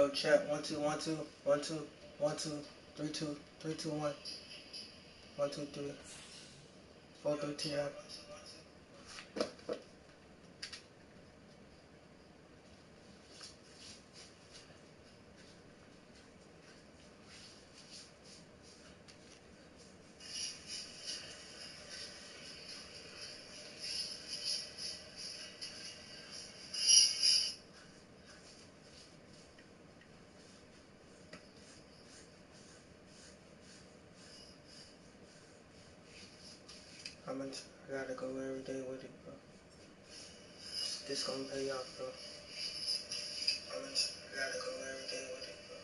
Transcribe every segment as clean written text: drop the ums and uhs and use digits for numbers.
Yo, chat 1 2 1 2 1 2 1 2 3 2 3 2 1 1 2 3 4 3 2 1. I gotta go every day with it, bro. This gonna pay off, bro. I gotta go every day with it, bro.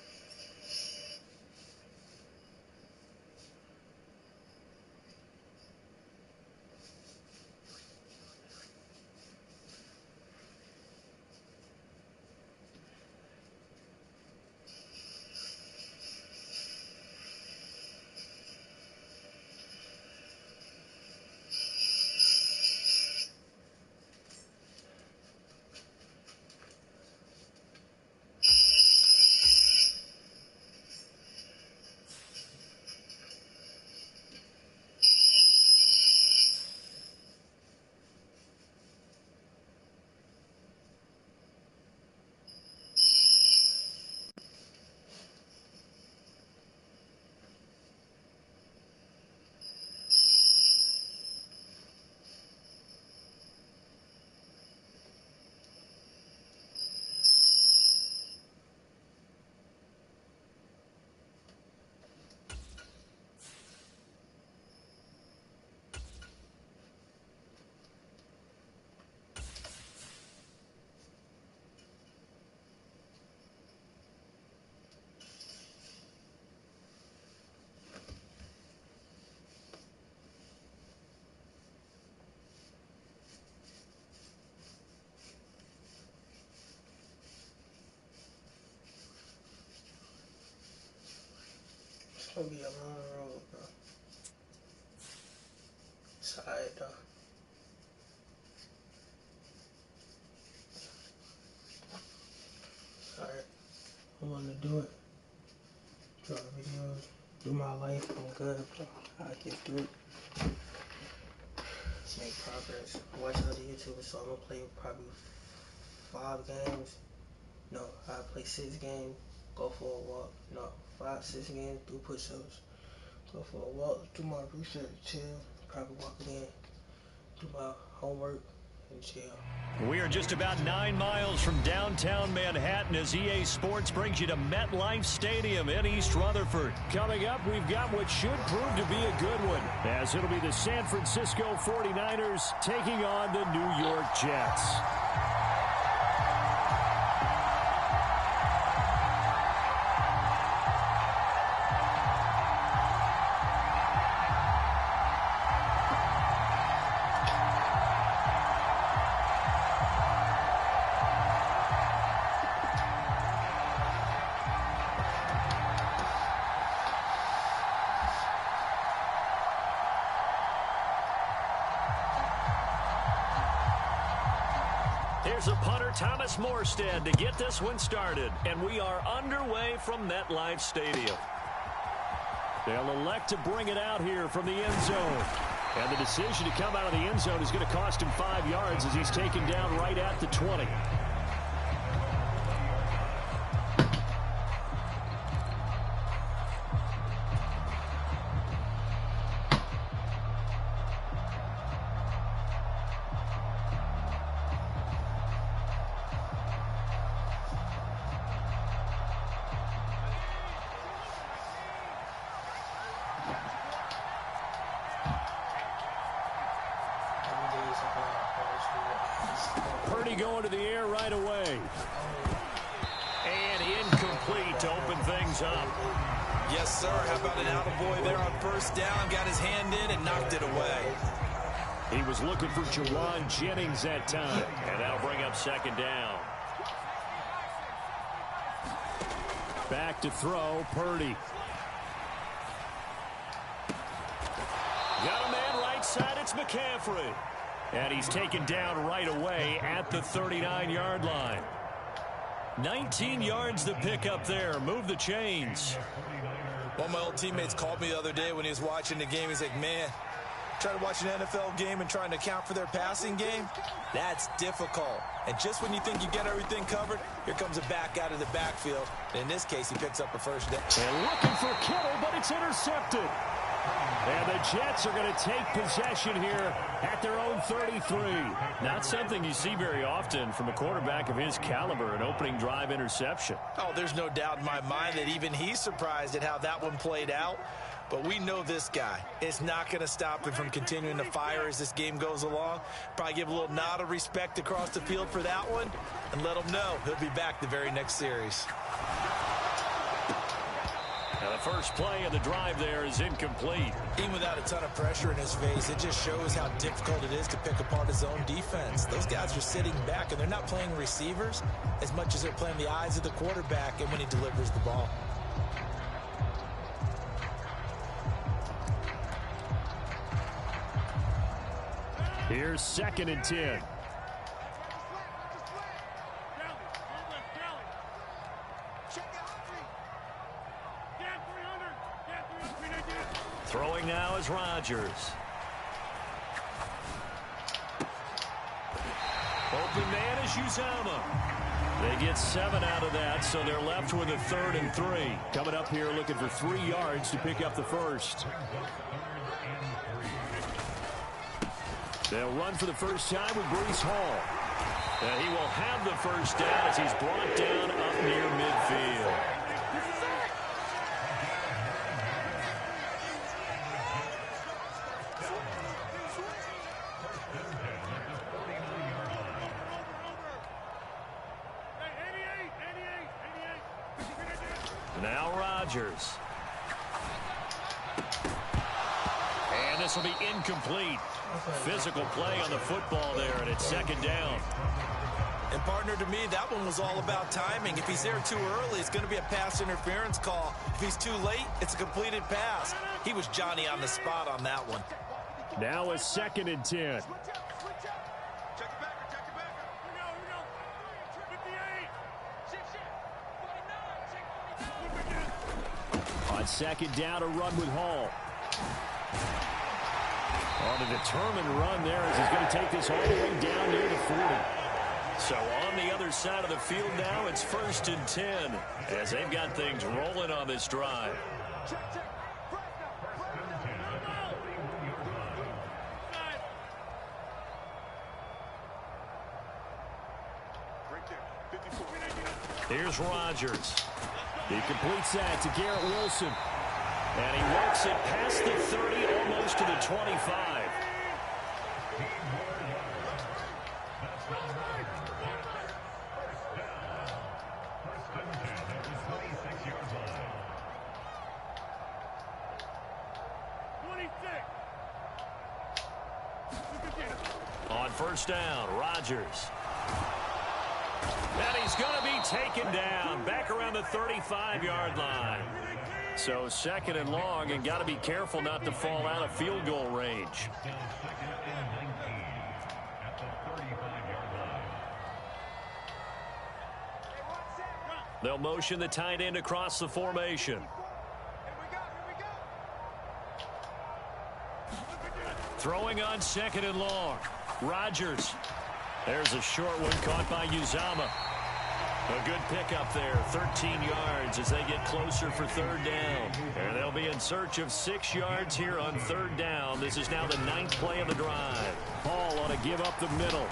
It's gonna be a long road, bro. It's alright, though. It's alright. I wanna do it. Draw videos. Do my life. I'm good, bro. I get through it. Let's make progress. I watch other YouTubers, so I'm gonna play probably 5 games. No, I play 6 games. Go for a walk. No, 5, 6 games. Do push-ups. Go for a walk. Do my research. Chill. Probably walk again. Do my homework and chill. We are just about 9 miles from downtown Manhattan as EA Sports brings you to MetLife Stadium in East Rutherford. Coming up, we've got what should prove to be a good one, as it'll be the San Francisco 49ers taking on the New York Jets. Here's a punter, Thomas Morstead, to get this one started. And we are underway from MetLife Stadium. They'll elect to bring it out here from the end zone. And the decision to come out of the end zone is going to cost him 5 yards as he's taken down right at the 20. Going to the air right away. And incomplete to open things up. Yes, sir. How about an attaboy there on first down? Got his hand in and knocked it away. He was looking for Jawan Jennings that time. And that'll bring up second down. Back to throw, Purdy. Got a man right side, it's McCaffrey. And he's taken down right away at the 39-yard line. 19 yards to pick up there. Move the chains. One of my old teammates called me the other day when he was watching the game. He's like, man, trying to watch an NFL game and trying to account for their passing game, that's difficult. And just when you think you get everything covered, here comes a back out of the backfield. And in this case, he picks up a first down. And looking for Kittle, but it's intercepted. And the Jets are going to take possession here at their own 33. Not something you see very often from a quarterback of his caliber, an opening drive interception. Oh, there's no doubt in my mind that even he's surprised at how that one played out. But we know this guy. It's not going to stop him from continuing to fire as this game goes along. Probably give a little nod of respect across the field for that one and let him know he'll be back the very next series. Now the first play of the drive there is incomplete. Even without a ton of pressure in his face, it just shows how difficult it is to pick apart his own defense. Those guys are sitting back, and they're not playing receivers as much as they're playing the eyes of the quarterback and when he delivers the ball. Here's 2nd and 10. Throwing now is Rodgers. Open man is Uzama. They get 7 out of that, so they're left with a 3rd and 3. Coming up here looking for 3 yards to pick up the first. They'll run for the first time with Breece Hall. And he will have the first down as he's brought down up near midfield. Now Rodgers. And this will be incomplete. Physical play on the football there, and it's 2nd down. And partner, to me, that one was all about timing. If he's there too early, it's going to be a pass interference call. If he's too late, it's a completed pass. He was Johnny on the spot on that one. Now a 2nd and 10. On 2nd down, a run with Hall. On a determined run there as he's going to take this all the way down near the 40. So on the other side of the field now, it's 1st and 10 as they've got things rolling on this drive. Here's Rodgers. He completes that to Garrett Wilson. And he works it past the 30, almost to the 25. On 1st down, Rodgers. And he's going to be taken down back around the 35-yard line. So 2nd and long, and got to be careful not to fall out of field goal range. They'll motion the tight end across the formation. Throwing on 2nd and long. Rodgers. There's a short one caught by Uzama. A good pickup there, 13 yards as they get closer for 3rd down. And they'll be in search of 6 yards here on 3rd down. This is now the 9th play of the drive. Hall ought to give up the middle.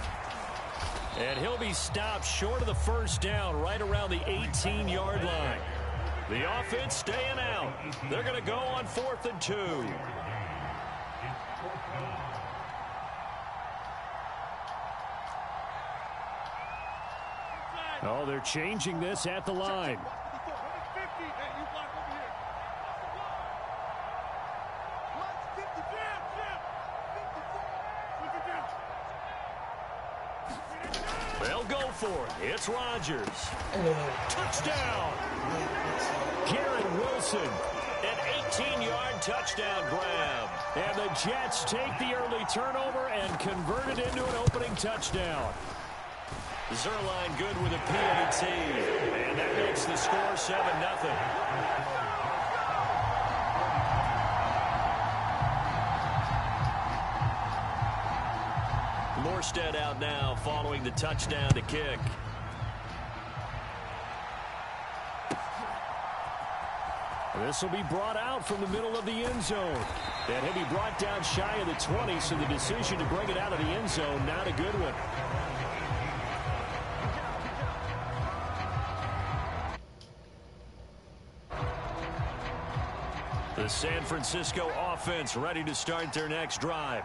And he'll be stopped short of the 1st down right around the 18-yard line. The offense staying out. They're going to go on 4th and 2. Oh, they're changing this at the line. They'll go for it. It's Rodgers. Touchdown. Garrett Wilson. An 18-yard touchdown grab. And the Jets take the early turnover and convert it into an opening touchdown. Zerline good with a PAT. And that makes the score 7-0. Morstead out now following the touchdown to kick. This will be brought out from the middle of the end zone. And he'll be brought down shy of the 20, so the decision to bring it out of the end zone, not a good one. The San Francisco offense ready to start their next drive.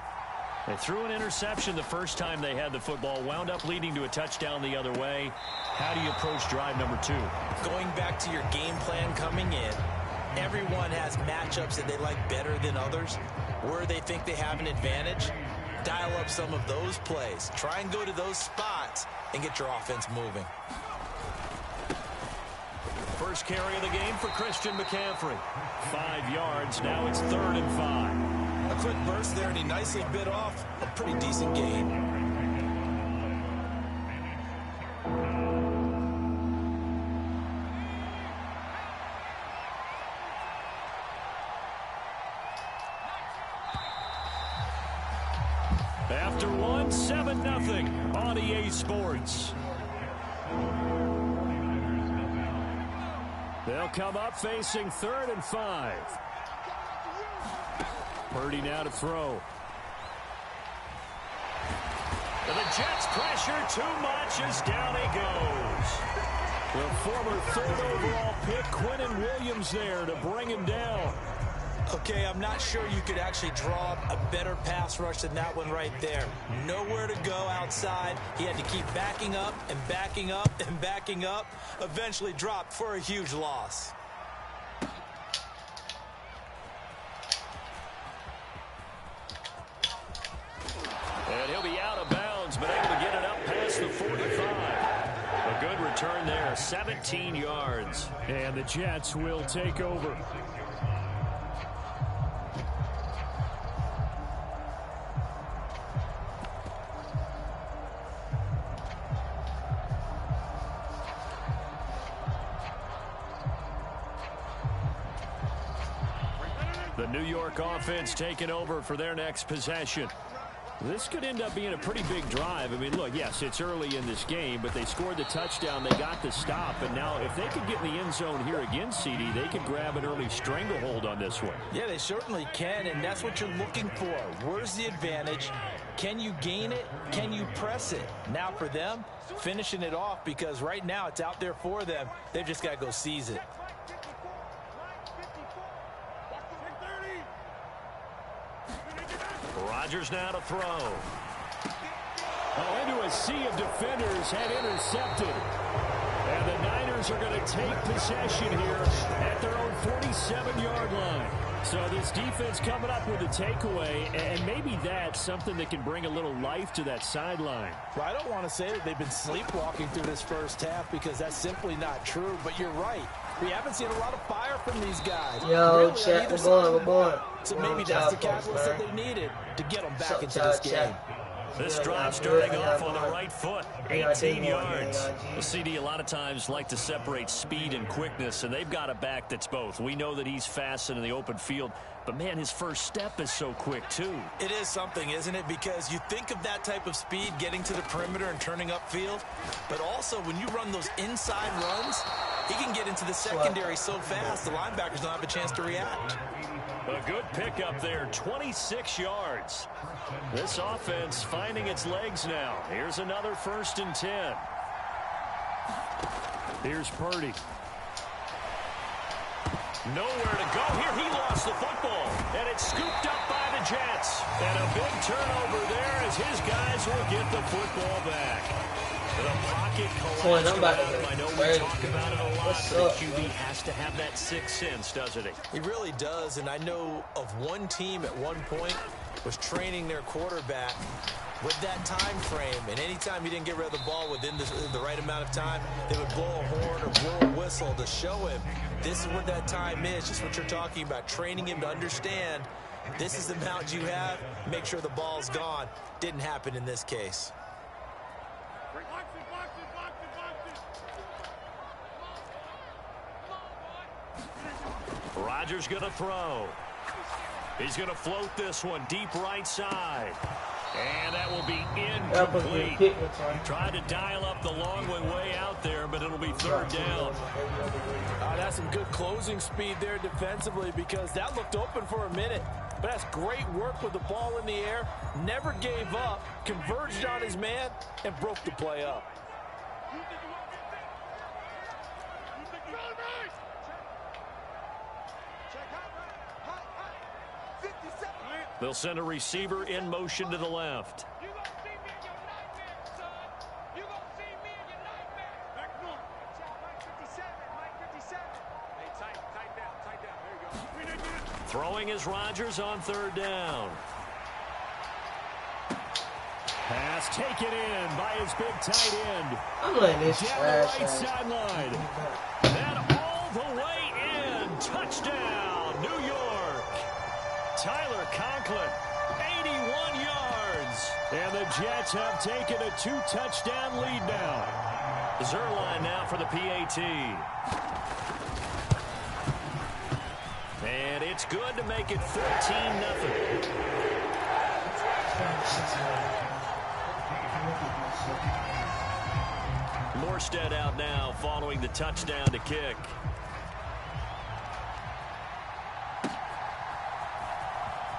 They threw an interception the first time they had the football, wound up leading to a touchdown the other way. How do you approach drive number 2? Going back to your game plan coming in, everyone has matchups that they like better than others. Where they think they have an advantage, dial up some of those plays. Try and go to those spots and get your offense moving. First carry of the game for Christian McCaffrey. 5 yards. Now it's 3rd and 5. A quick burst there, and he nicely bit off a pretty decent gain. After one, 7-0 on EA Sports. They'll come up facing 3rd and 5. Purdy now to throw. And the Jets pressure too much as down he goes. The former 3rd overall pick, Quinnen Williams, there to bring him down. Okay, I'm not sure you could actually draw a better pass rush than that one right there. Nowhere to go outside. He had to keep backing up and backing up and backing up. Eventually dropped for a huge loss. And he'll be out of bounds, but able to get it up past the 45. A good return there, 17 yards. And the Jets will take over. The New York offense taking over for their next possession. This could end up being a pretty big drive. I mean, look, yes, it's early in this game, but they scored the touchdown. They got the stop. And now if they could get in the end zone here again, CD, they could grab an early stranglehold on this one. Yeah, they certainly can, and that's what you're looking for. Where's the advantage? Can you gain it? Can you press it? Now for them, finishing it off, because right now it's out there for them. They've just got to go seize it. Rodgers now to throw. Oh, into a sea of defenders, had intercepted. And the Niners are going to take possession here at their own 47-yard line. So this defense coming up with a takeaway, and maybe that's something that can bring a little life to that sideline. Well, I don't want to say that they've been sleepwalking through this first half, because that's simply not true, but you're right. We haven't seen a lot of fire from these guys. Yo, really, chat, we're going. So maybe that's the catalyst that they needed to get them back into this game. This drive starting off on the right foot, 18 yards. The CD a lot of times like to separate speed and quickness, and they've got a back that's both. We know that he's fast in the open field, but, man, his first step is so quick, too. It is something, isn't it? Because you think of that type of speed getting to the perimeter and turning upfield, but also when you run those inside runs, he can get into the secondary so fast the linebackers don't have a chance to react. A good pickup there, 26 yards. This offense finding its legs now. Here's another 1st and 10. Here's Purdy. Nowhere to go here. He lost the football, and it's scooped up by the Jets. And a big turnover there as his guys will get the football back. The pocket collapsed around him. I know we talk about it a lot, but the QB has to have that sixth sense, doesn't he? He really does, and I know of one team at one point was training their quarterback with that time frame, and anytime he didn't get rid of the ball within the right amount of time, they would blow a horn or blow a whistle to show him this is what that time is, just what you're talking about, training him to understand this is the amount you have, make sure the ball's gone. Didn't happen in this case. Rodgers going to throw. He's going to float this one deep right side. And that will be incomplete. Tried to dial up the long way out there, but it'll be third down. That's some good closing speed there defensively, because that looked open for a minute. But that's great work with the ball in the air. Never gave up, converged on his man, and broke the play up. They'll send a receiver in motion to the left. Throwing is Rodgers on third down. Pass taken in by his big tight end. I'm letting this down trash the right sideline. And all the way in. Touchdown, New York. Tyler Conklin, 81 yards. And the Jets have taken a 2-touchdown lead now. Zerline now for the PAT. And it's good to make it 14-0. Morstead out now following the touchdown to kick.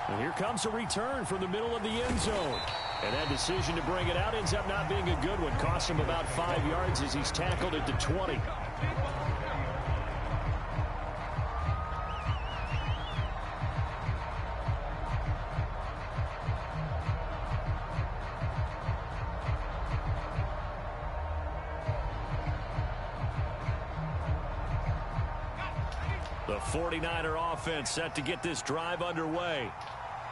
And here comes a return from the middle of the end zone. And that decision to bring it out ends up not being a good one. Cost him about 5 yards as he's tackled it to 20. The 49er offense set to get this drive underway.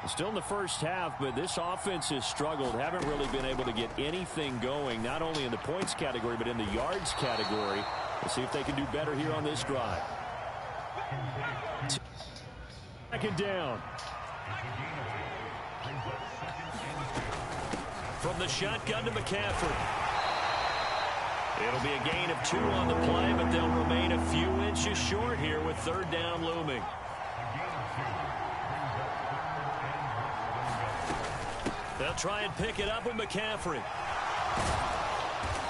Still in the first half, but this offense has struggled. Haven't really been able to get anything going, not only in the points category, but in the yards category. We'll see if they can do better here on this drive. Second down. From the shotgun to McCaffrey. It'll be a gain of 2 on the play, but they'll remain a few inches short here with third down looming. They'll try and pick it up with McCaffrey.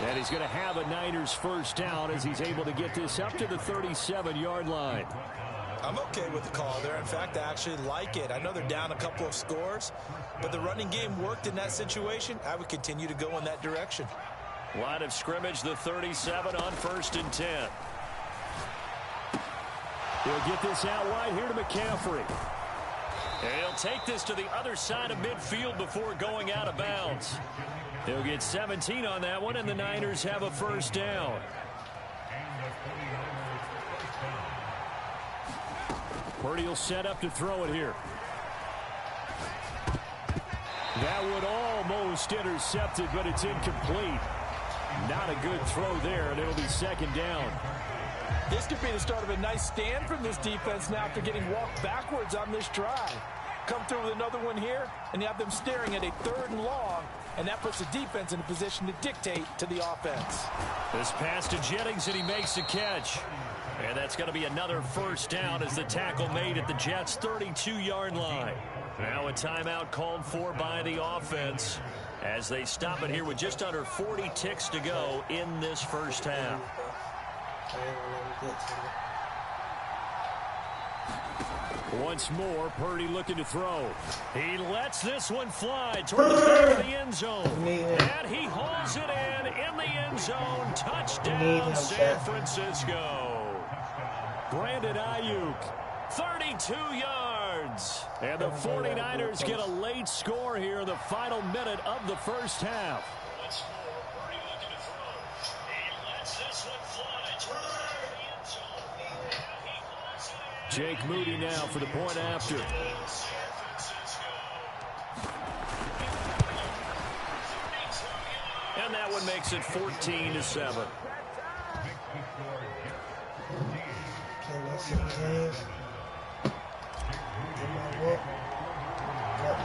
And he's going to have a Niners first down as he's able to get this up to the 37-yard line. I'm okay with the call there. In fact, I actually like it. I know they're down a couple of scores, but the running game worked in that situation. I would continue to go in that direction. Line of scrimmage, the 37 on 1st and 10. He'll get this out wide here to McCaffrey. And he'll take this to the other side of midfield before going out of bounds. He'll get 17 on that one, and the Niners have a first down. Purdy will set up to throw it here. That would almost intercept it, but it's incomplete. Not a good throw there, and it'll be second down. This could be the start of a nice stand from this defense now after getting walked backwards on this drive. Come through with another one here, and you have them staring at a 3rd and long, and that puts the defense in a position to dictate to the offense. This pass to Jennings, and he makes the catch. And that's going to be another first down as the tackle made at the Jets' 32-yard line. Now a timeout called for by the offense as they stop it here with just under 40 ticks to go in this first half. Once more, Purdy looking to throw. He lets this one fly toward the back of the end zone. And he hauls it in the end zone. Touchdown, San Francisco. Brandon Ayuk, 32 yards. And the 49ers get a late score here in the final minute of the first half. Once more, Purdy looking to throw. He lets this one fly toward the end zone. And he hauls it in. Jake Moody now for the point after. And that one makes it 14-7.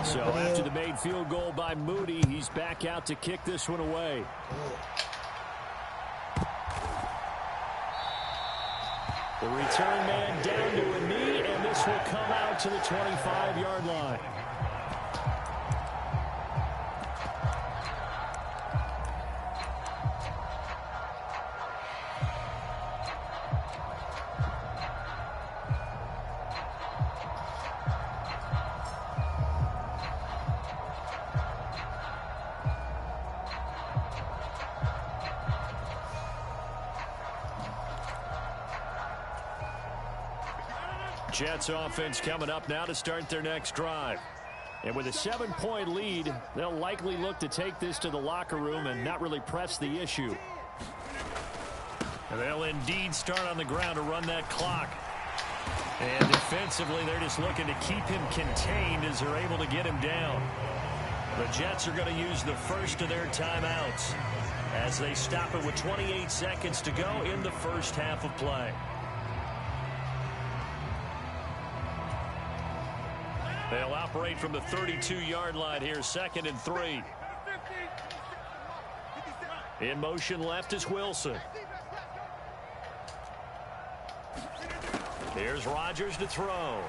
So after the made field goal by Moody, he's back out to kick this one away. The return man down to a knee, and This will come out to the 25-yard line. Jets offense coming up now to start their next drive. And with a 7-point lead, they'll likely look to take this to the locker room and not really press the issue. And they'll indeed start on the ground to run that clock. And defensively, they're just looking to keep him contained as they're able to get him down. The Jets are going to use the first of their timeouts as they stop it with 28 seconds to go in the first half of play. They'll operate from the 32-yard line here, 2nd and 3. In motion left is Wilson. Here's Rodgers to throw.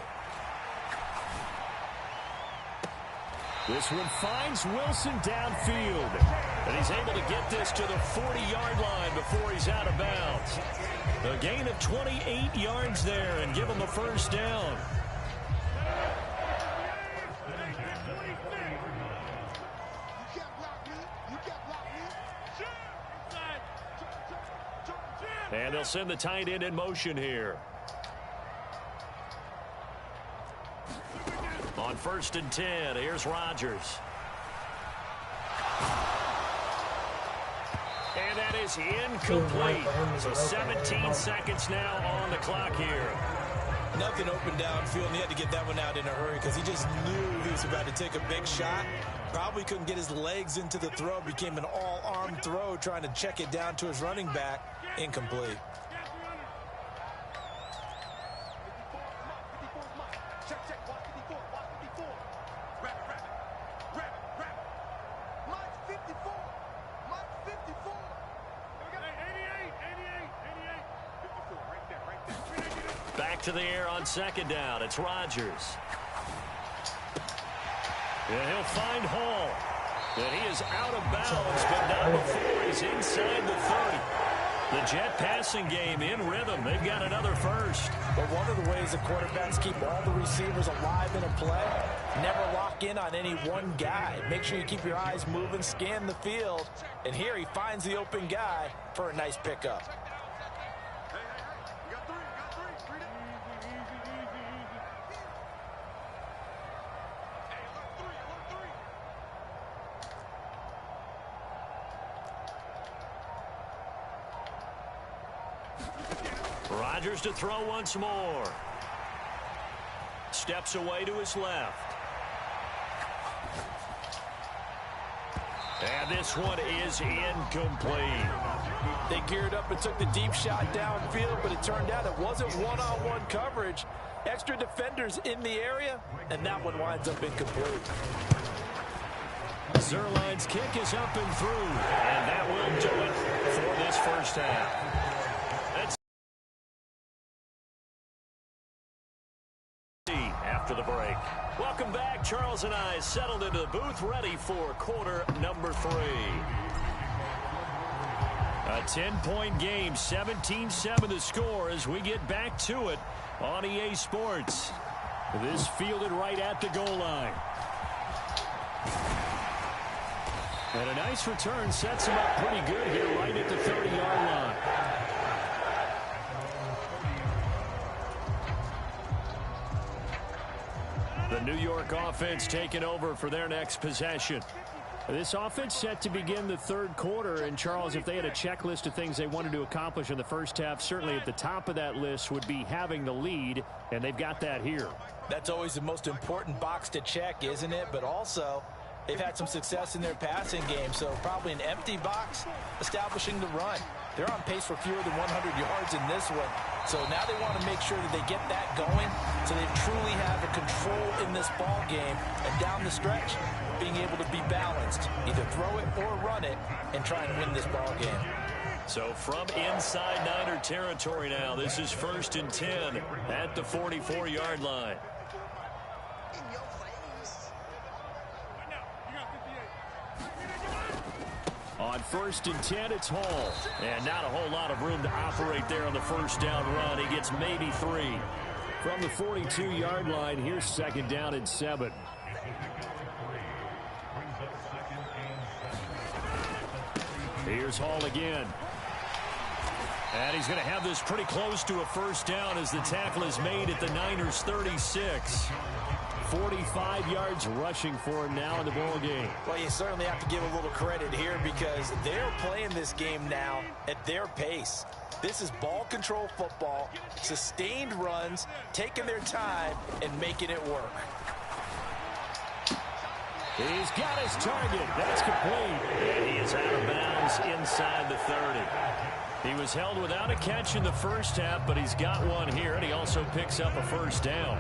This one finds Wilson downfield. And he's able to get this to the 40-yard line before he's out of bounds. A gain of 28 yards there and give him a first down. And they'll send the tight end in motion here. On 1st and 10, here's Rodgers. And that is incomplete. So 17 seconds now on the clock here. Nothing open downfield, and he had to get that one out in a hurry because he just knew he was about to take a big shot. Probably couldn't get his legs into the throw. Became an all-arm throw trying to check it down to his running back. Incomplete. Back to the air on 2nd down. It's Rodgers. And he'll find Hall. And he is out of bounds, but not before he's inside the 30. The Jet passing game in rhythm. They've got another first. But one of the ways the quarterbacks keep all the receivers alive in a play, never lock in on any one guy. Make sure you keep your eyes moving, scan the field. And here he finds the open guy for a nice pickup. Rodgers to throw once more. Steps away to his left. And this one is incomplete. They geared up and took the deep shot downfield, but it turned out it wasn't one-on-one coverage. Extra defenders in the area, and that one winds up incomplete. Zerline's kick is up and through, and that will do it for this first half. After the break. Welcome back. Charles and I settled into the booth, ready for quarter number 3. A 10-point game, 17-7 the score as we get back to it on EA Sports. This fielded right at the goal line. And a nice return sets him up pretty good here right at the 30-yard line. The New York offense taking over for their next possession. This offense set to begin the 3rd quarter. And, Charles, if they had a checklist of things they wanted to accomplish in the first half, certainly at the top of that list would be having the lead, and they've got that here. That's always the most important box to check, isn't it? But also, they've had some success in their passing game, so probably an empty box establishing the run. They're on pace for fewer than 100 yards in this one. So now they want to make sure that they get that going so they truly have a control in this ball game. And down the stretch, being able to be balanced, either throw it or run it and try and win this ball game. So from inside Niner territory now, this is 1st and 10 at the 44-yard line. On 1st and 10, it's Hall. And not a whole lot of room to operate there on the first down run. He gets maybe 3. From the 42-yard line, here's 2nd down and 7. Here's Hall again. And he's going to have this pretty close to a first down as the tackle is made at the Niners' 36. 45 yards rushing for him now in the ball game. Well, you certainly have to give a little credit here because they're playing this game now at their pace. This is ball control football, sustained runs, taking their time, and making it work. He's got his target. That's complete. And he is out of bounds inside the 30. He was held without a catch in the first half, but he's got one here, and he also picks up a first down.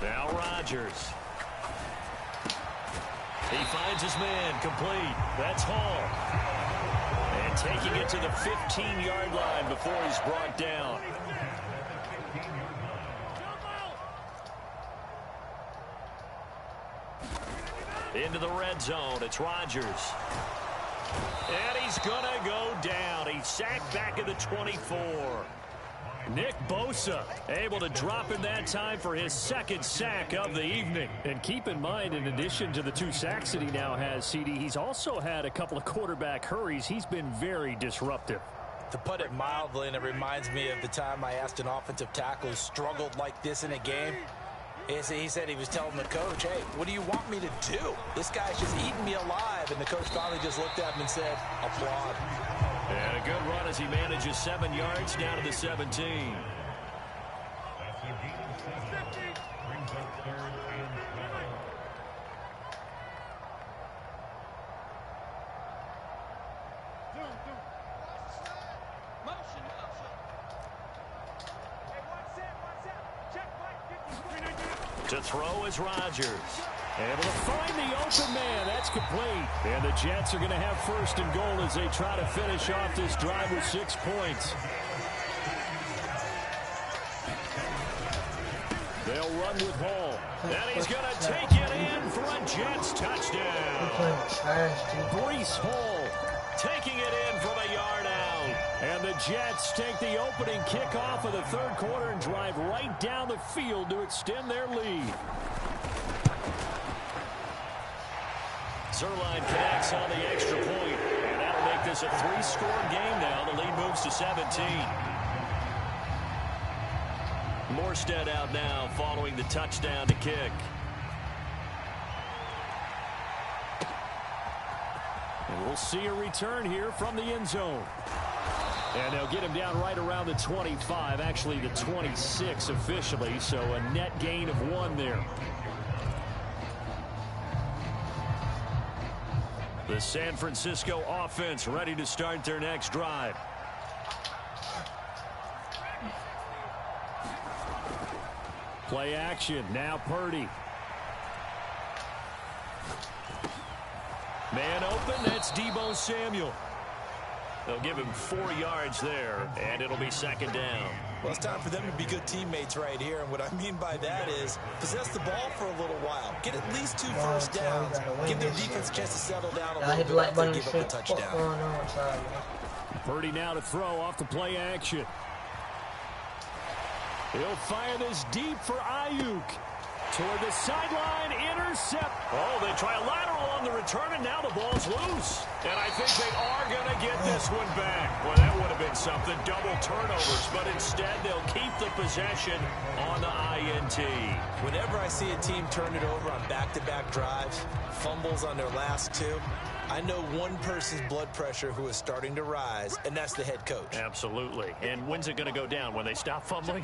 Now Rodgers. He finds his man, complete. That's Hall. And taking it to the 15-yard line before he's brought down. Into the red zone, it's Rodgers. And he's going to go down. He's sacked back at the 24. Nick Bosa able to drop in that time for his 2nd sack of the evening. And keep in mind, in addition to the 2 sacks that he now has, CD, he's also had a couple of quarterback hurries. He's been very disruptive. To put it mildly, and it reminds me of the time I asked an offensive tackle who struggled like this in a game. He said he was telling the coach, hey, what do you want me to do? This guy's just eating me alive. And the coach finally just looked at him and said, applaud. And a good run as he manages 7 yards down to the 17. To throw is Rodgers. Able to find the open man. That's complete. And the Jets are going to have 1st and goal as they try to finish off this drive with 6 points. They'll run with Hall. And he's going to take it in for a Jets touchdown. Breece Hall taking it in from a yard out. And the Jets take the opening kickoff of the 3rd quarter and drive right down the field to extend their lead. Zerline connects on the extra point, and that'll make this a 3-score game now. The lead moves to 17. Morstead out now following the touchdown to kick. And we'll see a return here from the end zone. And they'll get him down right around the 25, actually the 26 officially, so a net gain of 1 there. The San Francisco offense ready to start their next drive. Play action. Now Purdy. Man open. That's Deebo Samuel. They'll give him 4 yards there, and it'll be 2nd down. Well, it's time for them to be good teammates right here. And what I mean by that is possess the ball for a little while. Get at least 2 first downs. Give their defense a chance to settle down a little bit after they give up the touchdown. Purdy now to throw off the play action. He'll fire this deep for Ayuk. Toward the sideline, intercept. Oh, they try a lateral on the return, and now the ball's loose. And I think they are going to get this one back. Well, that would have been something, double turnovers, but instead they'll keep the possession on the INT. Whenever I see a team turn it over on back-to-back drives, fumbles on their last 2, I know one person's blood pressure who is starting to rise, and that's the head coach. Absolutely. And when's it going to go down? When they stop fumbling?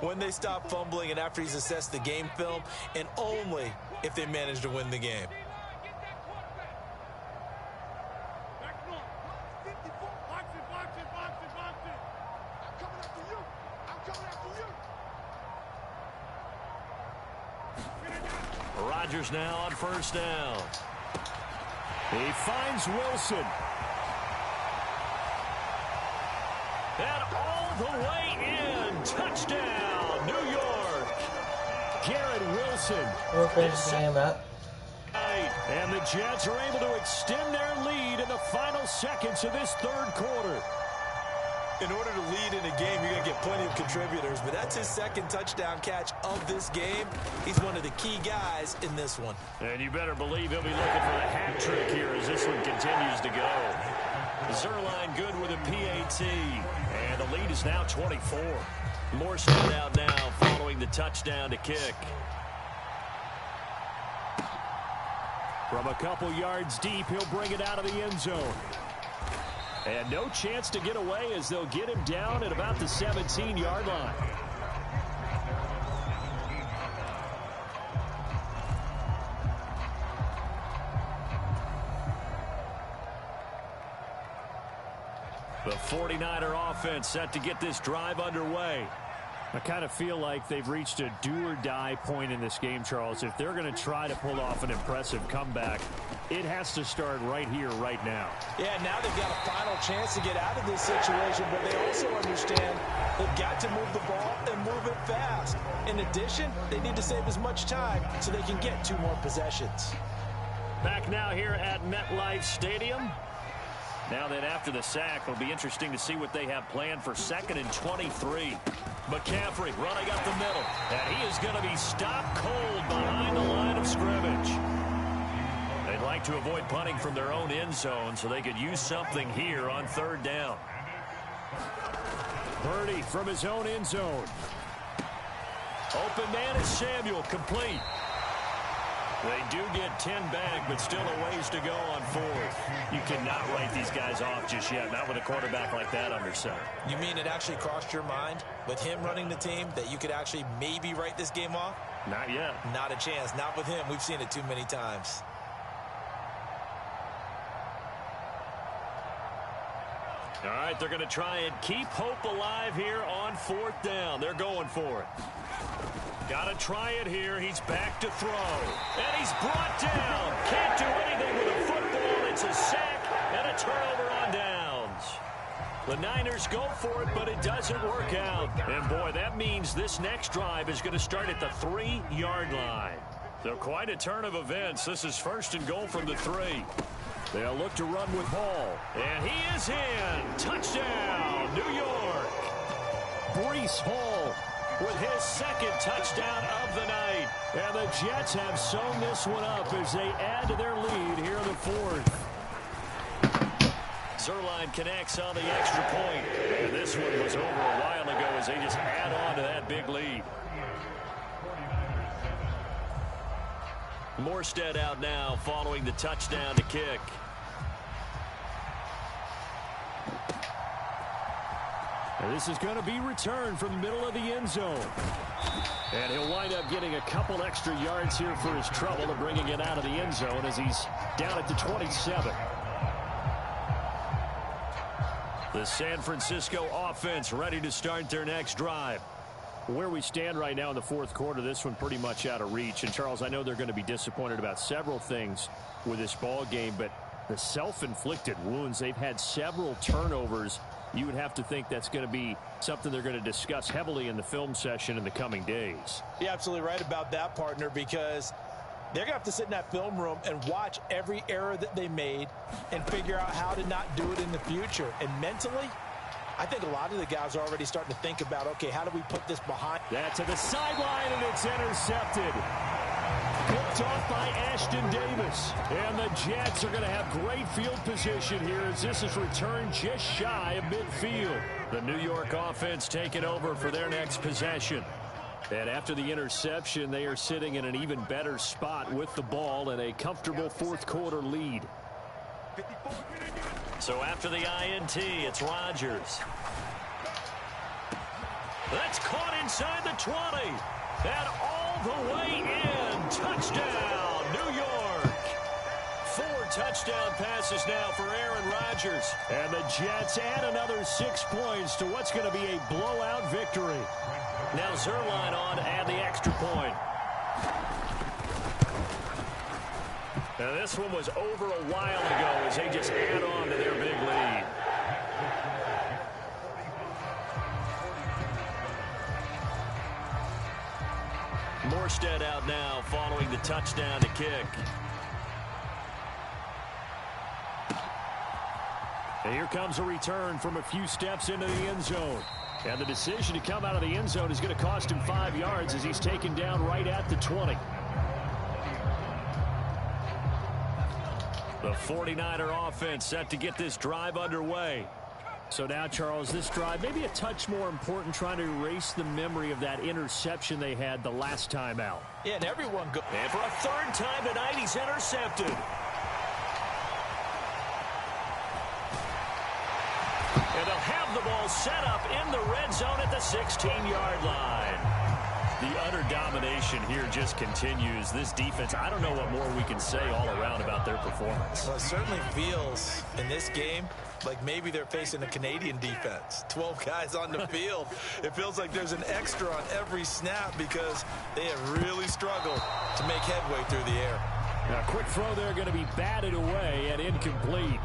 When they stop fumbling and after he's assessed the game film, and only if they manage to win the game. Rodgers now on first down. He finds Wilson. And all the way in. Touchdown, New York. Garrett Wilson. We'll finish the game out. And the Jets are able to extend their lead in the final seconds of this third quarter. In order to lead in a game, you're going to get plenty of contributors, but that's his second touchdown catch of this game. He's one of the key guys in this one. And you better believe he'll be looking for the hat trick here as this one continues to go. Zerline good with a PAT, and the lead is now 24. Morstead out now following the touchdown to kick. From a couple yards deep, he'll bring it out of the end zone. And no chance to get away as they'll get him down at about the 17-yard line. The 49er offense set to get this drive underway. I kind of feel like they've reached a do-or-die point in this game, Charles. If they're going to try to pull off an impressive comeback, it has to start right here, right now. Yeah, now they've got a final chance to get out of this situation, but they also understand they've got to move the ball and move it fast. In addition, they need to save as much time so they can get 2 more possessions. Back now here at MetLife Stadium. Now that after the sack, it'll be interesting to see what they have planned for 2nd and 23. McCaffrey running up the middle, and he is going to be stopped cold behind the line of scrimmage. They'd like to avoid punting from their own end zone so they could use something here on 3rd down. Purdy from his own end zone. Open man is Samuel, complete. They do get 10 back, but still a ways to go on 4th. You cannot write these guys off just yet, not with a quarterback like that under center. You mean it actually crossed your mind with him running the team that you could actually maybe write this game off? Not yet. Not a chance. Not with him. We've seen it too many times. All right, they're going to try and keep hope alive here on 4th down. They're going for it. Got to try it here. He's back to throw. And he's brought down. Can't do anything with a football. It's a sack and a turnover on downs. The Niners go for it, but it doesn't work out. And, boy, that means this next drive is going to start at the 3-yard line. So quite a turn of events. This is 1st and goal from the 3. They'll look to run with Hall. And he is in. Touchdown, New York. Breece Hall with his 2nd touchdown of the night. And the Jets have sewn this one up as they add to their lead here in the 4th. Zerline connects on the extra point. And this one was over a while ago as they just add on to that big lead. Morstead out now following the touchdown to kick. And this is going to be returned from the middle of the end zone. And he'll wind up getting a couple extra yards here for his trouble of bringing it out of the end zone as he's down at the 27. The San Francisco offense ready to start their next drive. Where we stand right now in the 4th quarter, this one pretty much out of reach. And, Charles, I know they're going to be disappointed about several things with this ball game, but the self-inflicted wounds, they've had several turnovers. You would have to think that's going to be something they're going to discuss heavily in the film session in the coming days. You're absolutely right about that, partner, because they're going to have to sit in that film room and watch every error that they made and figure out how to not do it in the future. And mentally, I think a lot of the guys are already starting to think about, okay, how do we put this behind? That's to the sideline, and it's intercepted. Picked off by Ashton Davis. And the Jets are going to have great field position here as this is returned just shy of midfield. The New York offense taking over for their next possession. And after the interception, they are sitting in an even better spot with the ball and a comfortable 4th quarter lead. So after the INT, it's Rodgers. That's caught inside the 20. And all the way in. Touchdown, New York. 4 touchdown passes now for Aaron Rodgers. And the Jets add another 6 points to what's going to be a blowout victory. Now Zerline on to add the extra point. Now, this one was over a while ago as they just add on to their big lead. Morstead out now following the touchdown to kick. And here comes a return from a few steps into the end zone. And the decision to come out of the end zone is going to cost him 5 yards as he's taken down right at the 20. The 49er offense set to get this drive underway. So now, Charles, this drive maybe a touch more important, trying to erase the memory of that interception they had the last time out. Yeah, and everyone go. And for a third time tonight, he's intercepted. And they'll have the ball set up in the red zone at the 16-yard line. The utter domination here just continues. This defense, I don't know what more we can say all around about their performance. Well, it certainly feels in this game like maybe they're facing a Canadian defense. 12 guys on the field. It feels like there's an extra on every snap because they have really struggled to make headway through the air. Now, a quick throw there going to be batted away and incomplete.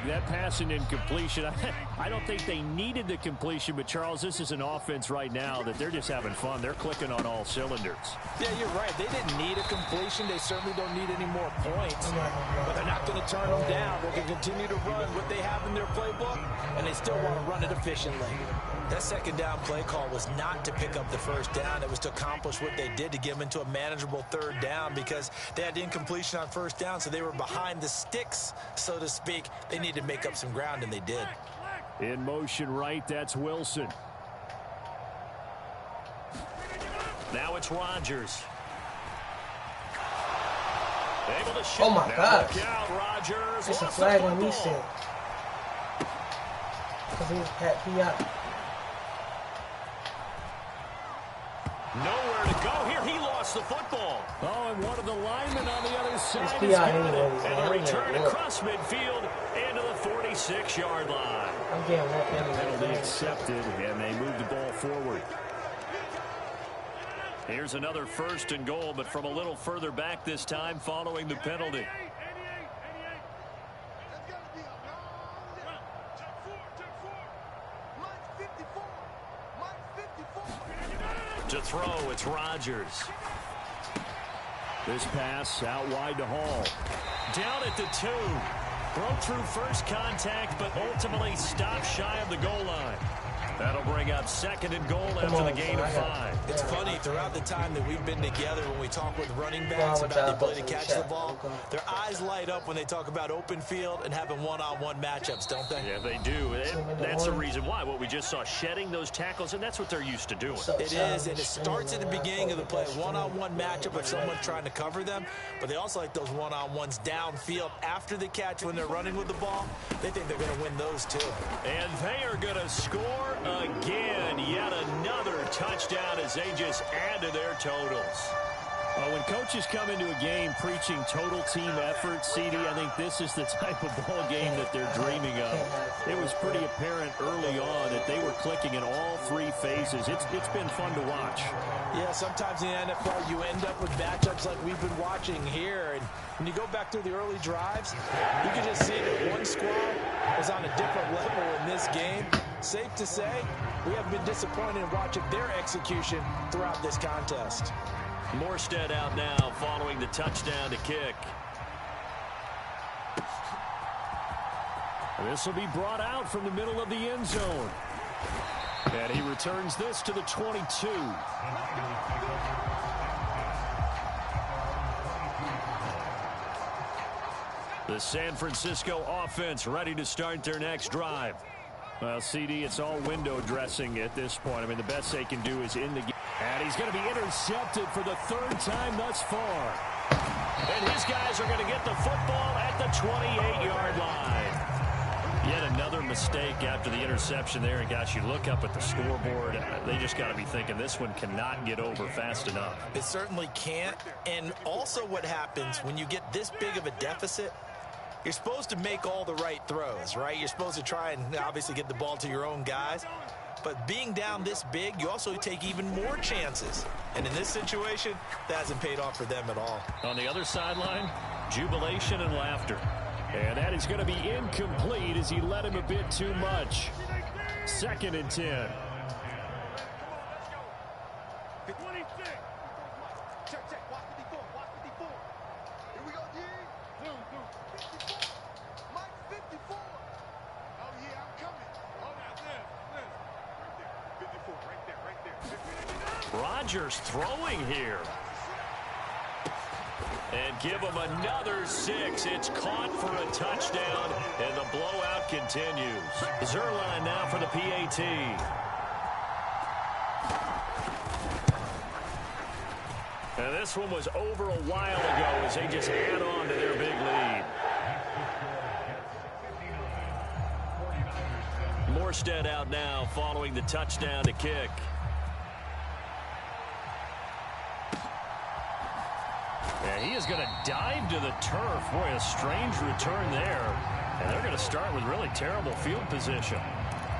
That pass and incompletion, I don't think they needed the completion, but Charles, this is an offense right now that they're just having fun. They're clicking on all cylinders. Yeah, you're right. They didn't need a completion. They certainly don't need any more points. But they're not going to turn them down. They're going to continue to run what they have in their playbook, and they still want to run it efficiently. That second down play call was not to pick up the first down. It was to accomplish what they did to get them into a manageable third down because they had incompletion on first down, so they were behind the sticks, so to speak. They needed to make up some ground, and they did. In motion right, that's Wilson. Now it's Rodgers. Able to shoot. Oh my gosh. Look out, Rodgers. It's a flag on me still. Because he had PI. Nowhere to go here. He lost the football. Oh, and one of the linemen on the other side It's is PI good. anyways. And a return across midfield into the 46-yard line. I'm getting that Penalty accepted, and they move the ball forward. Here's another first and goal, but from a little further back this time following the penalty. To throw, it's Rodgers. This pass out wide to Hall. Down at the 2. Broke through first contact, but ultimately stopped shy of the goal line. That'll bring up second and goal after the gain of 5. It's funny, throughout the time that we've been together, when we talk with running backs about the ability to catch the ball, their eyes light up when they talk about open field and having one-on-one matchups, don't they? Yeah, they do. That's the reason why. What we just saw, shedding those tackles, and that's what they're used to doing. It is, and it starts at the beginning of the play. One-on-one matchup if someone's trying to cover them, but they also like those one-on-ones downfield after the catch when they're running with the ball. They think they're going to win those, too. And they are going to score again. Yet another touchdown as they just add to their totals. Well, when coaches come into a game preaching total team effort, CD, I think this is the type of ball game that they're dreaming of. It was pretty apparent early on that they were clicking in all 3 phases. It's been fun to watch. Yeah, sometimes in the NFL you end up with matchups like we've been watching here. And when you go back through the early drives, you can just see that one squad was on a different level in this game. Safe to say, we have been disappointed in watching their execution throughout this contest. Morstead out now following the touchdown to kick. This will be brought out from the middle of the end zone. And he returns this to the 22. The San Francisco offense ready to start their next drive. Well, CD, it's all window dressing at this point. I mean, the best they can do is in the game. And he's going to be intercepted for the 3rd time thus far. And his guys are going to get the football at the 28-yard line. Yet another mistake after the interception there. And, gosh, you look up at the scoreboard. They just got to be thinking this one cannot get over fast enough. It certainly can't. And also what happens when you get this big of a deficit, you're supposed to make all the right throws, right? You're supposed to try and obviously get the ball to your own guys. But being down this big, you also take even more chances. And in this situation, that hasn't paid off for them at all. On the other sideline, jubilation and laughter. And that is going to be incomplete as he led him a bit too much. 2nd and 10. Rodgers throwing here. And give him another 6. It's caught for a touchdown, and the blowout continues. Zerline now for the PAT. And this one was over a while ago as they just add on to their big lead. Morstead out now following the touchdown to kick. And he is going to dive to the turf. Boy, a strange return there. And they're going to start with really terrible field position.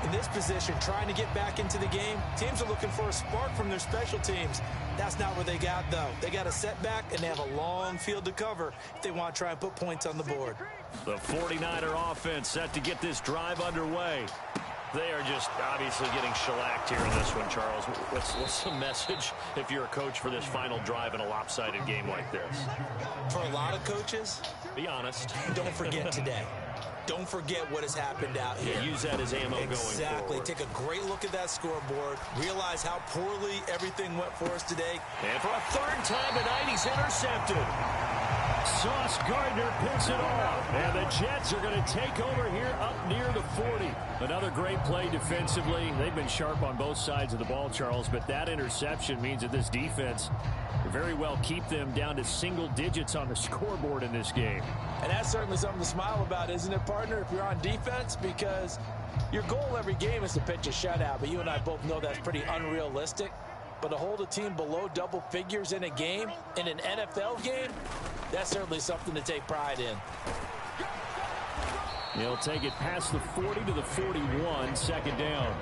In this position, trying to get back into the game, teams are looking for a spark from their special teams. That's not what they got, though. They got a setback, and they have a long field to cover if they want to try and put points on the board. The 49er offense set to get this drive underway. They are just obviously getting shellacked here in this one, Charles. What's the message if you're a coach for this final drive in a lopsided game like this? For a lot of coaches, be honest. Don't forget today. Don't forget what has happened out here. Use that as ammo going forward. Exactly. Take a great look at that scoreboard. Realize how poorly everything went for us today. And for a 3rd time tonight, he's intercepted. Sauce Gardner picks it off. And the Jets are going to take over here up near the 40. Another great play defensively. They've been sharp on both sides of the ball, Charles, but that interception means that this defense could very well keep them down to single digits on the scoreboard in this game. And that's certainly something to smile about, isn't it, partner, if you're on defense? Because your goal every game is to pitch a shutout, but you and I both know that's pretty unrealistic. But to hold a team below double figures in a game, in an NFL game, that's certainly something to take pride in. He'll take it past the 40 to the 41, 2nd down.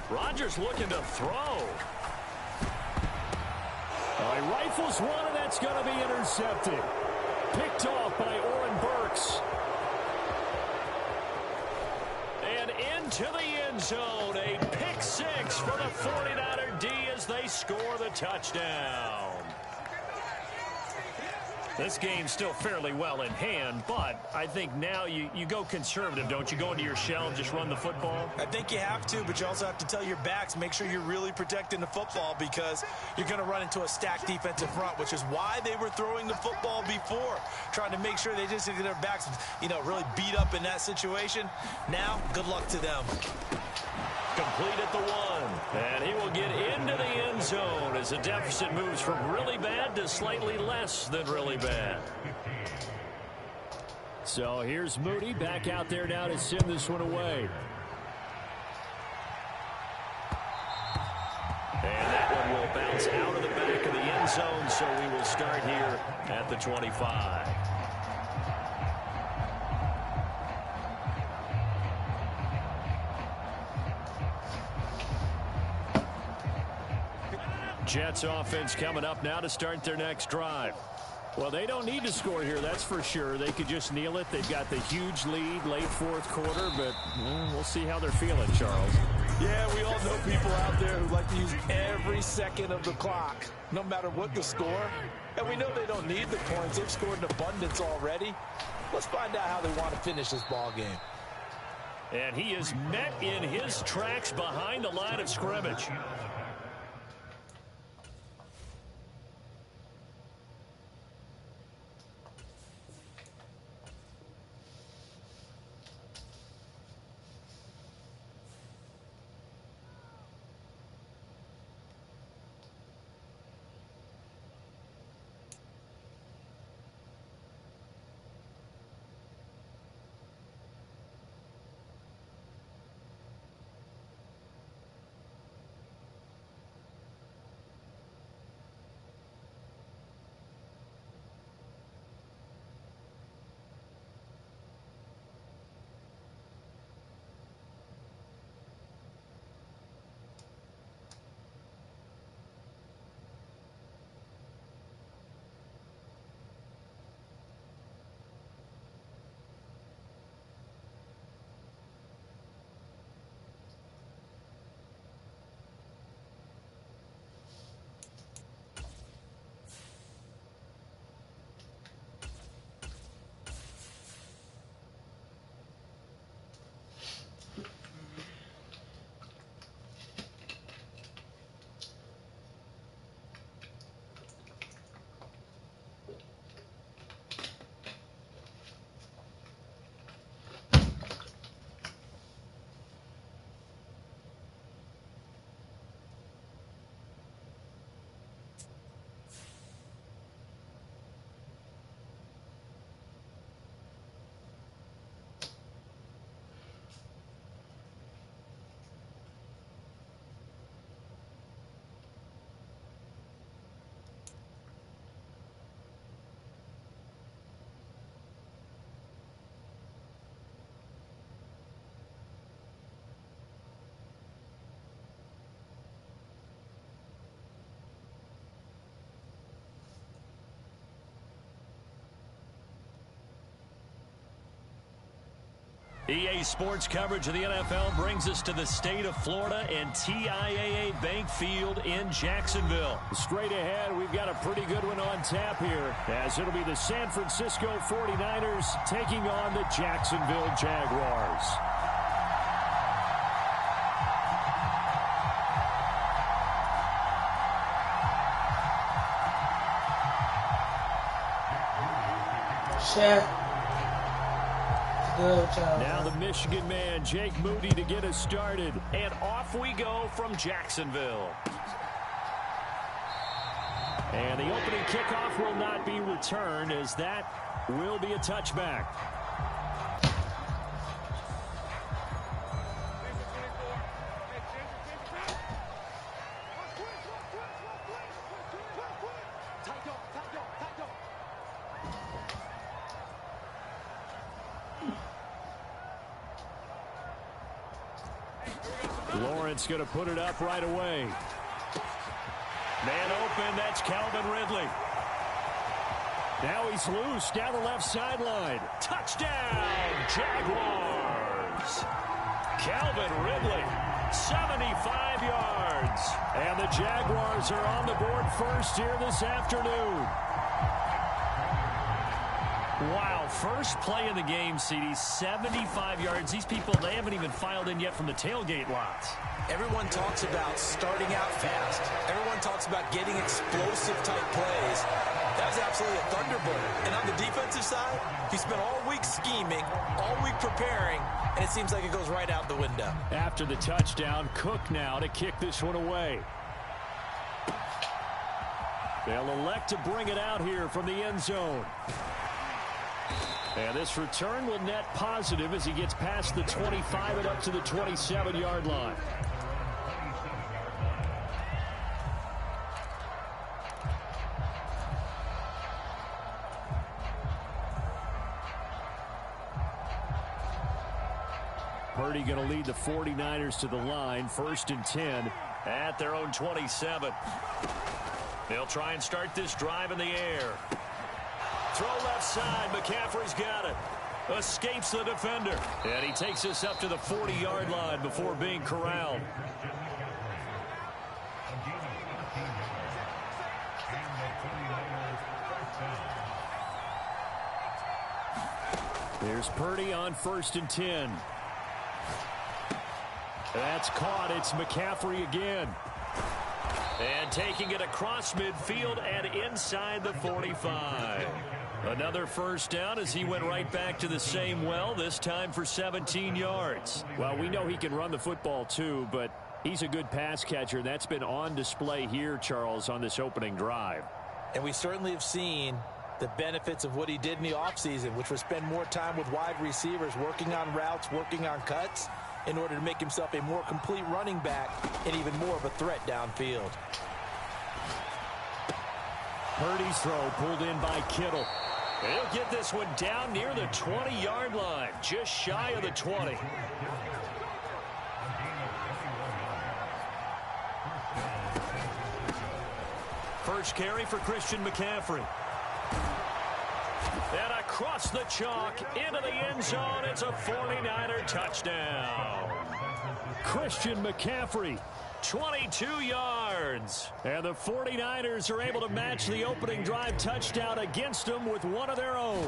Rodgers looking to throw. He rifles one, and that's going to be intercepted. Picked off by Oren Burks. And into the end zone. A pick 6 for the 49er D as they score the touchdown. This game's still fairly well in hand, but I think now you go conservative, don't you? Go into your shell and just run the football? I think you have to, but you also have to tell your backs, make sure you're really protecting the football because you're going to run into a stacked defensive front, which is why they were throwing the football before, trying to make sure they just get their backs, really beat up in that situation. Now, good luck to them. Complete at the 1, and he will get into the end zone as the deficit moves from really bad to slightly less than really bad. So here's Moody back out there now to send this one away. And that one will bounce out of the back of the end zone, so we will start here at the 25. Jets offense coming up now to start their next drive. Well, they don't need to score here, that's for sure. They could just kneel it. They've got the huge lead late 4th quarter, but we'll see how they're feeling, Charles. Yeah, we all know people out there who like to use every second of the clock, no matter what the score. And we know they don't need the points. They've scored in abundance already. Let's find out how they want to finish this ball game. And he is met in his tracks behind the line of scrimmage. EA Sports coverage of the NFL brings us to the state of Florida and TIAA Bank Field in Jacksonville. Straight ahead, we've got a pretty good one on tap here, as it'll be the San Francisco 49ers taking on the Jacksonville Jaguars. Shaq. Good job. Now the Michigan man, Jake Moody, to get us started. And off we go from Jacksonville. And the opening kickoff will not be returned, as that will be a touchback. Lawrence going to put it up right away. Man open, that's Calvin Ridley. Now he's loose down the left sideline. Touchdown, Jaguars. Calvin Ridley, 75 yards. And the Jaguars are on the board first here this afternoon. Wow, first play of the game, CD, 75 yards. These people, they haven't even filed in yet from the tailgate lots. Everyone talks about starting out fast. Everyone talks about getting explosive-type plays. That was absolutely a thunderbolt. And on the defensive side, he spent all week scheming, all week preparing, and it seems like it goes right out the window. After the touchdown, Cook now to kick this one away. They'll elect to bring it out here from the end zone. And this return will net positive as he gets past the 25 and up to the 27-yard line. Purdy going to lead the 49ers to the line, 1st and 10 at their own 27. They'll try and start this drive in the air. Throw left side. McCaffrey's got it. Escapes the defender. And he takes us up to the 40-yard line before being corralled. There's Purdy on 1st and 10. That's caught. It's McCaffrey again. And taking it across midfield and inside the 45. Another first down as he went right back to the same well, this time for 17 yards. Well, we know he can run the football too, but he's a good pass catcher. That's been on display here, Charles, on this opening drive. And we certainly have seen the benefits of what he did in the offseason, which was spend more time with wide receivers, working on routes, working on cuts, in order to make himself a more complete running back and even more of a threat downfield. Purdy's throw pulled in by Kittle. He'll get this one down near the 20-yard line, just shy of the 20. First carry for Christian McCaffrey. And across the chalk into the end zone, it's a 49er touchdown. Christian McCaffrey, 22 yards. And the 49ers are able to match the opening drive touchdown against them with one of their own.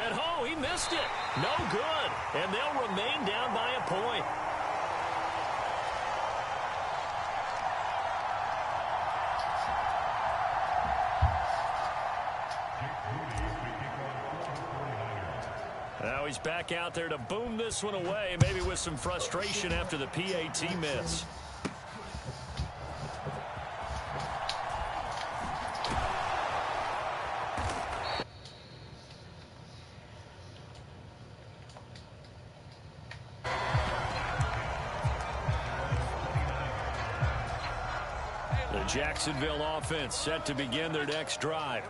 And oh, he missed it. No good. And they'll remain down by a point. Now he's back out there to boom this one away, maybe with some frustration after the PAT miss. The Jacksonville offense set to begin their next drive.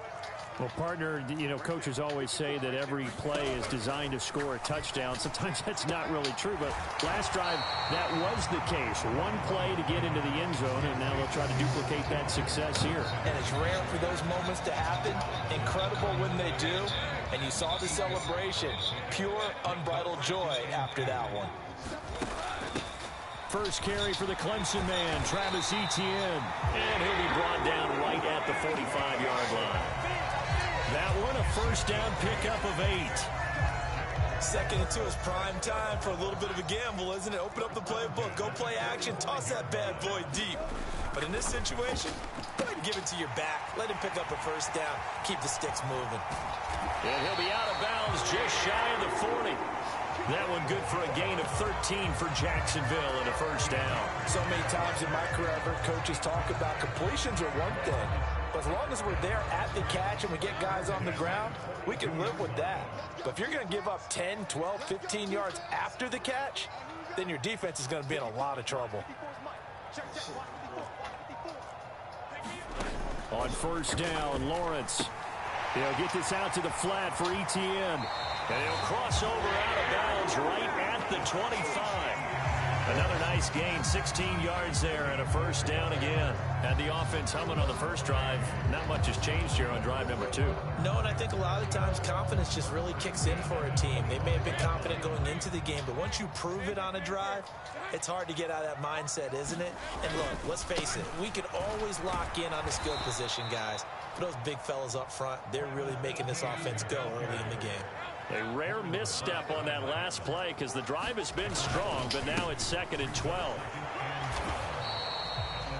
Well, partner, you know, coaches always say that every play is designed to score a touchdown. Sometimes that's not really true, but last drive, that was the case. One play to get into the end zone, and now they'll try to duplicate that success here. And it's rare for those moments to happen. Incredible when they do. And you saw the celebration. Pure, unbridled joy after that one. First carry for the Clemson man, Travis Etienne. And he'll be brought down right at the 45-yard line. That one, a first down pickup of 8. 2nd and 2 is prime time for a little bit of a gamble, isn't it? Open up the playbook, go play action, toss that bad boy deep. But in this situation, go ahead and give it to your back. Let him pick up a first down. Keep the sticks moving. And he'll be out of bounds just shy of the 40. That one good for a gain of 13 for Jacksonville and a first down. So many times in my career, I've heard coaches talk about completions are one thing. But as long as we're there at the catch and we get guys on the ground, we can live with that. But if you're going to give up 10, 12, 15 yards after the catch, then your defense is going to be in a lot of trouble. On first down, Lawrence. He'll get this out to the flat for Etienne. And he'll cross over out of bounds right at the 25. Another nice gain, 16 yards there and a first down again. Had the offense humming on the first drive. Not much has changed here on drive number 2. No, and I think a lot of times confidence just really kicks in for a team. They may have been confident going into the game, but once you prove it on a drive, it's hard to get out of that mindset, isn't it? And look, let's face it, we can always lock in on the skill position, guys. But those big fellas up front, they're really making this offense go early in the game. A rare misstep on that last play because the drive has been strong, but now it's 2nd and 12.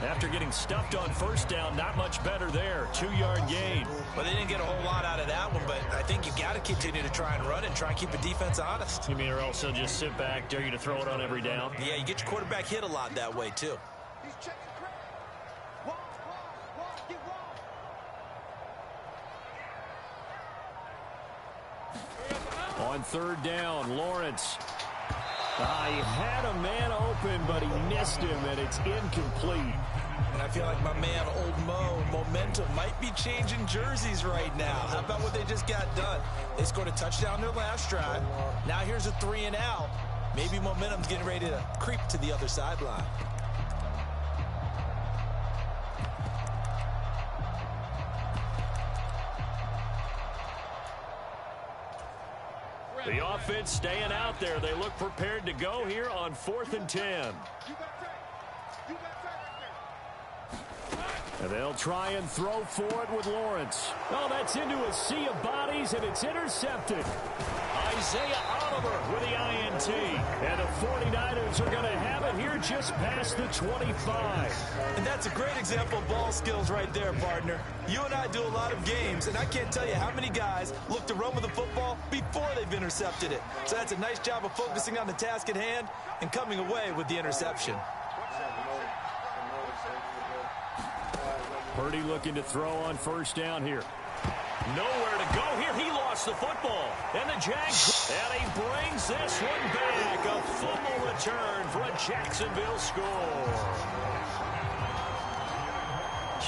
After getting stuffed on first down, not much better there. 2-yard gain. Well, they didn't get a whole lot out of that one, but I think you've got to continue to try and run and try and keep the defense honest. You mean or also just sit back, dare you to throw it on every down? Yeah, you get your quarterback hit a lot that way, too. On third down, Lawrence. He had a man open, but he missed him, and it's incomplete. And I feel like my man, Old Mo, momentum might be changing jerseys right now. How about what they just got done? They scored a touchdown their last drive. Now here's a 3 and out. Maybe momentum's getting ready to creep to the other sideline. The offense staying out there. They look prepared to go here on 4th and 10. And they'll try and throw for it with Lawrence. Oh, that's into a sea of bodies, and it's intercepted. Isaiah Oliver with the INT. And the 49ers are going to have it here just past the 25. And that's a great example of ball skills right there, partner. You and I do a lot of games, and I can't tell you how many guys look to run with the football before they've intercepted it. So that's a nice job of focusing on the task at hand and coming away with the interception. Purdy looking to throw on first down here. Nowhere to go here. He lost the football. And the Jags. And he brings this one back. A fumble return for a Jacksonville score.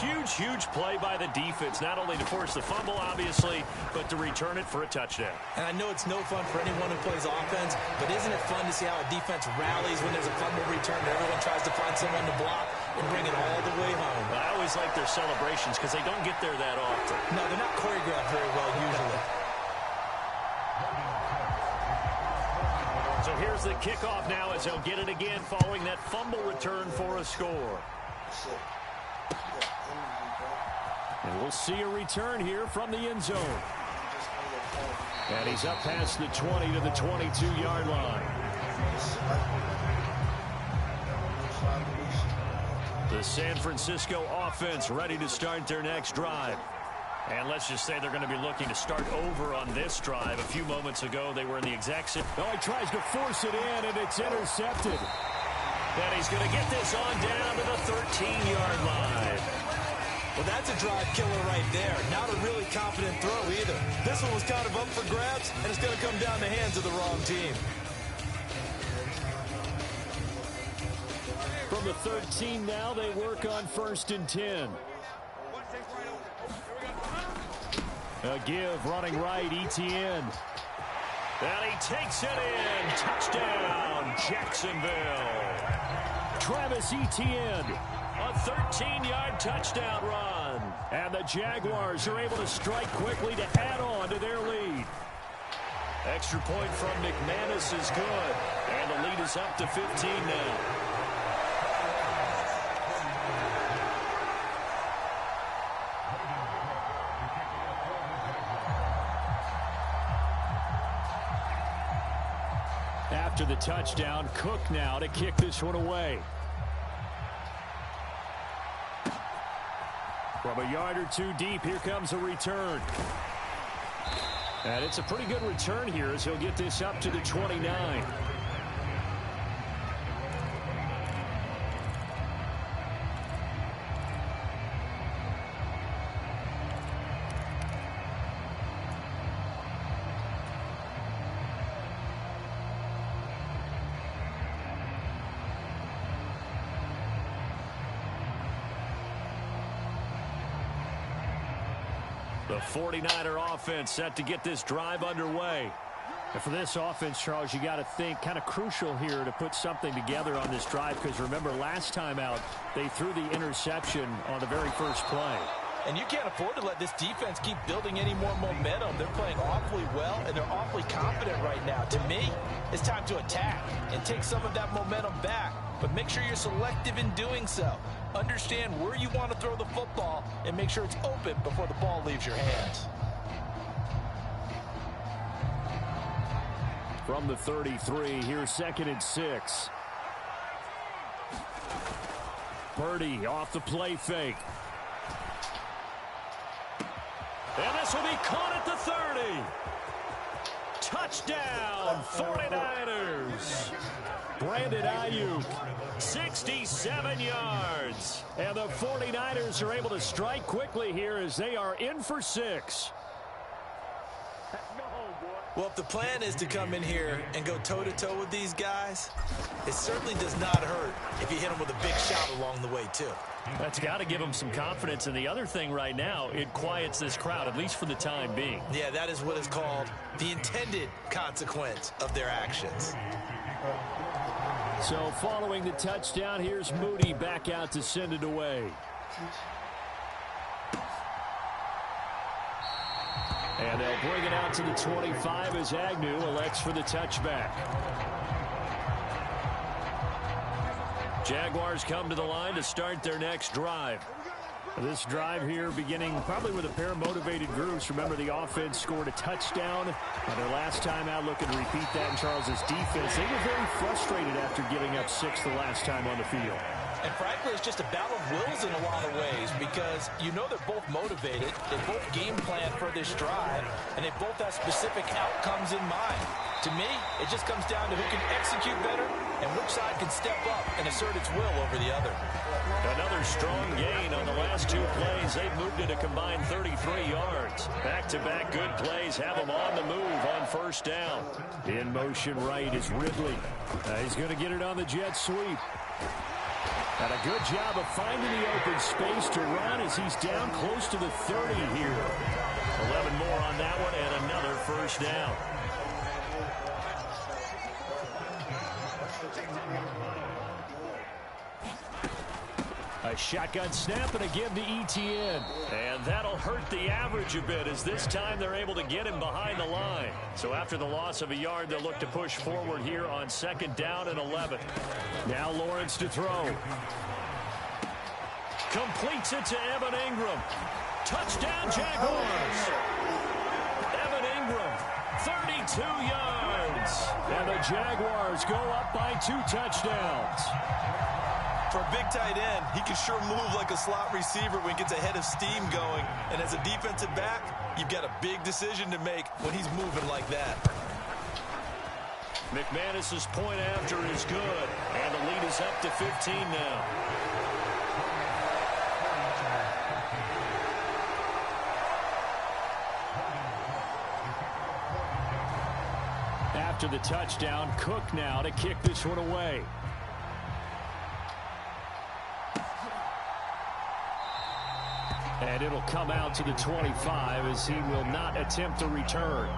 Huge, huge play by the defense. Not only to force the fumble, obviously, but to return it for a touchdown. And I know it's no fun for anyone who plays offense, but isn't it fun to see how a defense rallies when there's a fumble return and everyone tries to find someone to block and bring it all the way home? I always like their celebrations because they don't get there that often. No, they're not choreographed very well usually. So here's the kickoff now as they'll get it again following that fumble return for a score. And we'll see a return here from the end zone. And he's up past the 20 to the 22-yard line. The San Francisco offense ready to start their next drive. And let's just say they're going to be looking to start over on this drive. A few moments ago, they were in the exact same. Oh, he tries to force it in, and it's intercepted. And he's going to get this on down to the 13-yard line. Well, that's a drive killer right there. Not a really confident throw either. This one was kind of up for grabs, and it's going to come down the hands of the wrong team. From the 13 now, they work on 1st and 10. A give, running right, Etienne. And he takes it in. Touchdown, Jacksonville. Travis Etienne. A 13-yard touchdown run. And the Jaguars are able to strike quickly to add on to their lead. Extra point from McManus is good. And the lead is up to 15 now. After the touchdown, Cook now to kick this one away. From a yard or two deep, here comes a return. And it's a pretty good return here as he'll get this up to the 29. The 49er offense set to get this drive underway. And for this offense, Charles, you got to think kind of crucial here to put something together on this drive, because remember last time out they threw the interception on the very first play. And you can't afford to let this defense keep building any more momentum. They're playing awfully well, and they're awfully confident right now. To me, it's time to attack and take some of that momentum back. But make sure you're selective in doing so. Understand where you want to throw the football and make sure it's open before the ball leaves your hands. From the 33, here's 2nd and 6. Purdy off the play fake. And this will be caught at the 30. Touchdown, 49ers. Brandon Ayuk, 67 yards. And the 49ers are able to strike quickly here as they are in for 6. Well, if the plan is to come in here and go toe-to-toe with these guys, it certainly does not hurt if you hit them with a big shot along the way, too. That's got to give them some confidence. And the other thing right now, it quiets this crowd, at least for the time being. Yeah, that is what is called the intended consequence of their actions. So following the touchdown, here's Moody back out to send it away. And they'll bring it out to the 25 as Agnew elects for the touchback. Jaguars come to the line to start their next drive. This drive here beginning probably with a pair of motivated groups. Remember, the offense scored a touchdown on their last time out, looking to repeat that in Charles's defense. They were very frustrated after giving up 6 the last time on the field. And frankly, it's just a battle of wills in a lot of ways, because you know they're both motivated, they both game plan for this drive, and they both have specific outcomes in mind. To me, it just comes down to who can execute better and which side can step up and assert its will over the other. Another strong gain on the last 2 plays. They've moved it a combined 33 yards. Back-to-back good plays have them on the move on first down. In motion right is Ridley. He's going to get it on the jet sweep. And a good job of finding the open space to run as he's down close to the 30 here. 11 more on that one and another first down. A shotgun snap and a give to Etienne. And that'll hurt the average a bit as this time they're able to get him behind the line. So after the loss of a yard, they'll look to push forward here on 2nd down and 11. Now Lawrence to throw. Completes it to Evan Ingram. Touchdown Jaguars. Evan Ingram, 32 yards. And the Jaguars go up by 2 touchdowns. For a big tight end, he can sure move like a slot receiver when he gets a head of steam going. And as a defensive back, you've got a big decision to make when he's moving like that. McManus's point after is good. And the lead is up to 15 now. After the touchdown, Cook now to kick this one away. And it'll come out to the 25 as he will not attempt a return.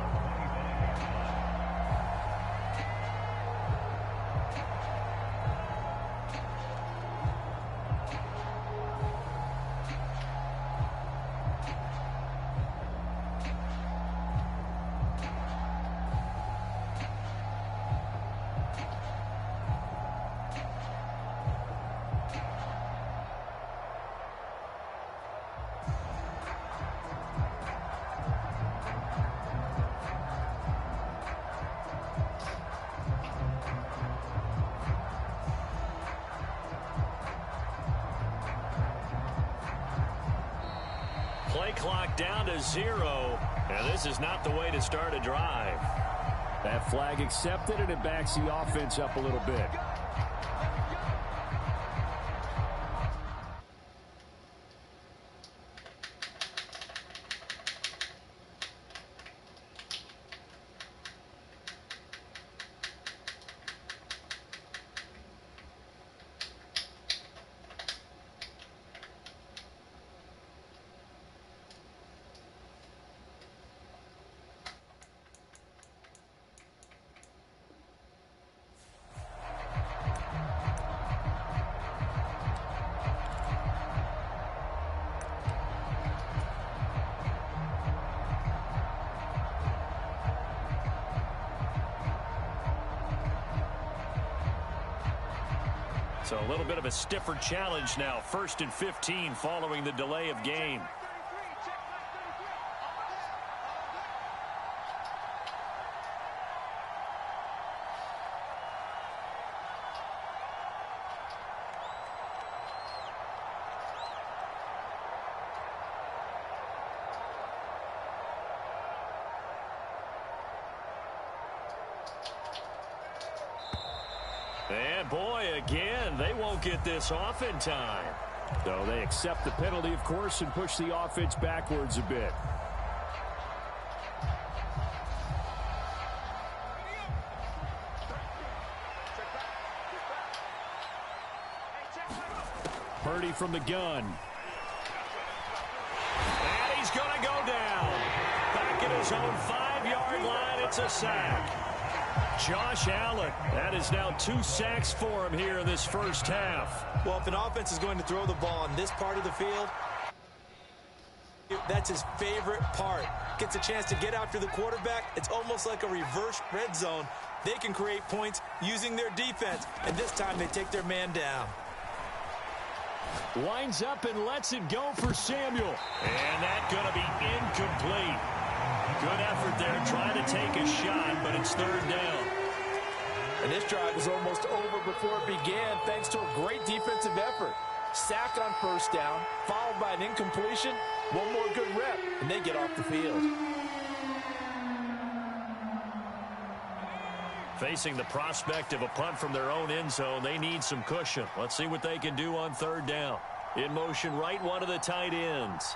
play clock down to 0. And this is not the way to start a drive. That flag accepted, and it backs the offense up a little bit. So a little bit of a stiffer challenge now. 1st and 15 following the delay of game. And boy, again, they won't get this off in time. So they accept the penalty, of course, and push the offense backwards a bit. Purdy from the gun. And he's going to go down. Back at his own 5-yard line, it's a sack. Josh Allen, that is now 2 sacks for him here in this first half. Well, if an offense is going to throw the ball on this part of the field, that's his favorite part. Gets a chance to get after the quarterback. It's almost like a reverse red zone. They can create points using their defense, and this time they take their man down. Lines up and lets it go for Samuel. And that's going to be incomplete. Good effort there trying to take a shot, but it's 3rd down. And this drive was almost over before it began thanks to a great defensive effort. Sack on 1st down, followed by an incompletion. One more good rep, and they get off the field. Facing the prospect of a punt from their own end zone, they need some cushion. Let's see what they can do on 3rd down. In motion, right one of the tight ends.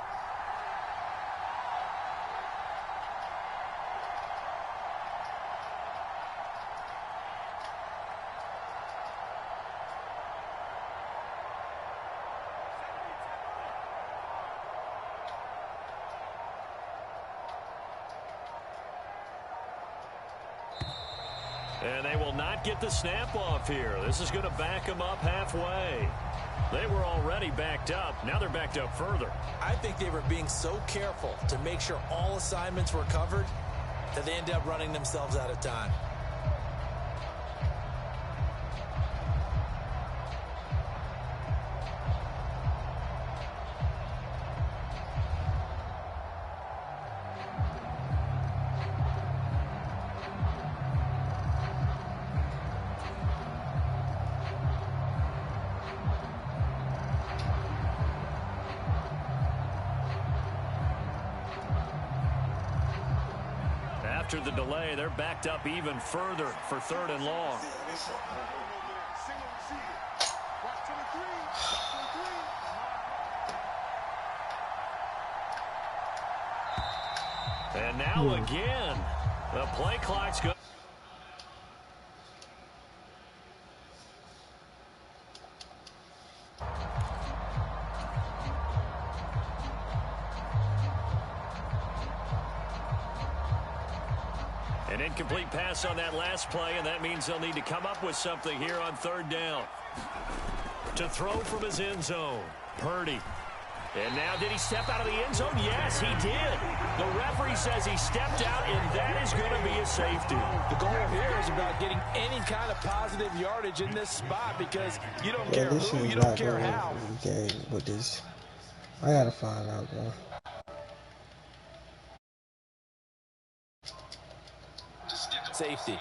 And they will not get the snap off here. This is going to back them up halfway. They were already backed up. Now they're backed up further. I think they were being so careful to make sure all assignments were covered that they ended up running themselves out of time. After the delay, they're backed up even further for 3rd and long. And now again, the play clock's good. An incomplete pass on that last play, and that means they'll need to come up with something here on 3rd down. To throw from his end zone, Purdy. And now did he step out of the end zone? Yes, he did. The referee says he stepped out, and that is going to be a safety. The goal here is about getting any kind of positive yardage in this spot because you don't care who, you don't care how. Game with this. I gotta find out, bro. Safety.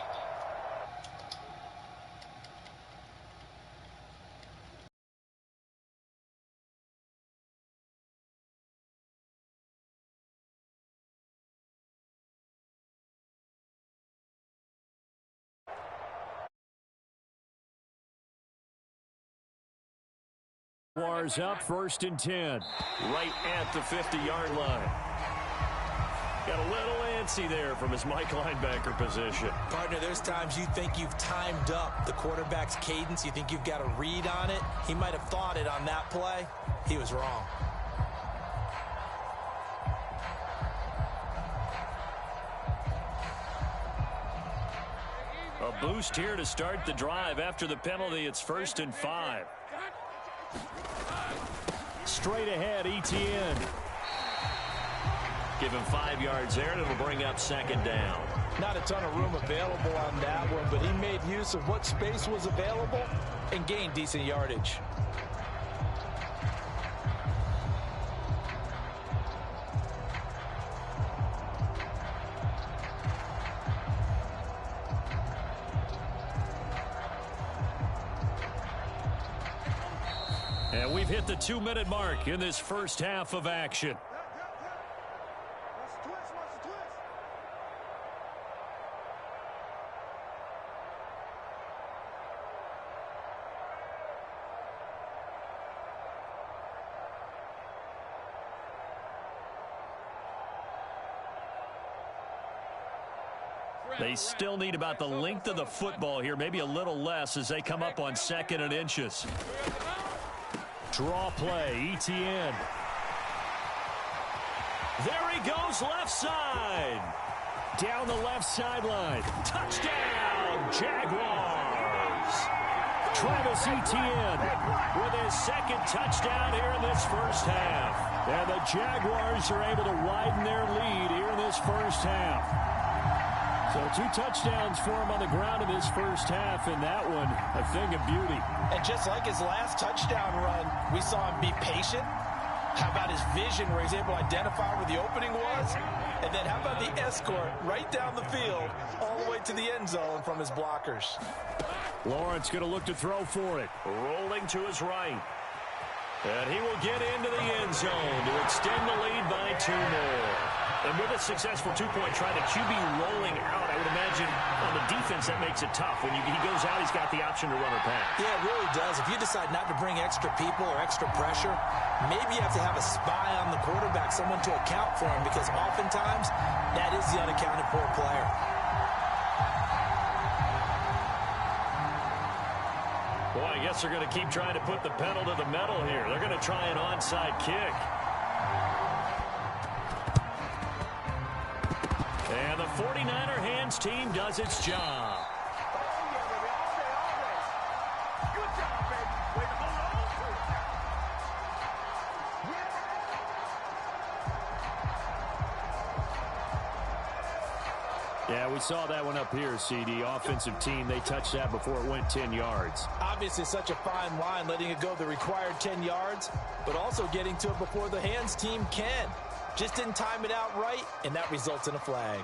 Jaguars up 1st and 10. Right at the 50-yard line. Got a little antsy there from his Mike linebacker position. Partner, there's times you think you've timed up the quarterback's cadence. You think you've got a read on it. He might have thought it on that play. He was wrong. A boost here to start the drive. After the penalty, it's 1st and 5. Straight ahead, Etienne. Give him 5 yards there, and it'll bring up 2nd down. Not a ton of room available on that one, but he made use of what space was available and gained decent yardage. And we've hit the 2-minute mark in this first half of action. They still need about the length of the football here, maybe a little less as they come up on 2nd and inches. Draw play, Etienne. There he goes, left side. Down the left sideline. Touchdown, Jaguars. Travis Etienne With his 2nd touchdown here in this first half. And the Jaguars are able to widen their lead here in this first half. So 2 touchdowns for him on the ground in this first half, and that one a thing of beauty. And just like his last touchdown run, we saw him be patient. How about his vision where he's able to identify where the opening was? And then how about the escort right down the field all the way to the end zone from his blockers? Lawrence going to look to throw for it. Rolling to his right. And he will get into the end zone to extend the lead by 2 more. And with a successful 2-point try, the QB rolling out, I would imagine on the defense that makes it tough. When he goes out, he's got the option to run or pass. Yeah, it really does. If you decide not to bring extra people or extra pressure, maybe you have to have a spy on the quarterback, someone to account for him, because oftentimes that is the unaccounted for player. Boy, I guess they're going to keep trying to put the pedal to the metal here. They're going to try an onside kick. And the 49er hands team does its job. Yeah, we saw that one up here, CD. Offensive team, they touched that before it went 10 yards. Obviously such a fine line, letting it go the required 10 yards, but also getting to it before the hands team can. Just didn't time it out right, and that results in a flag.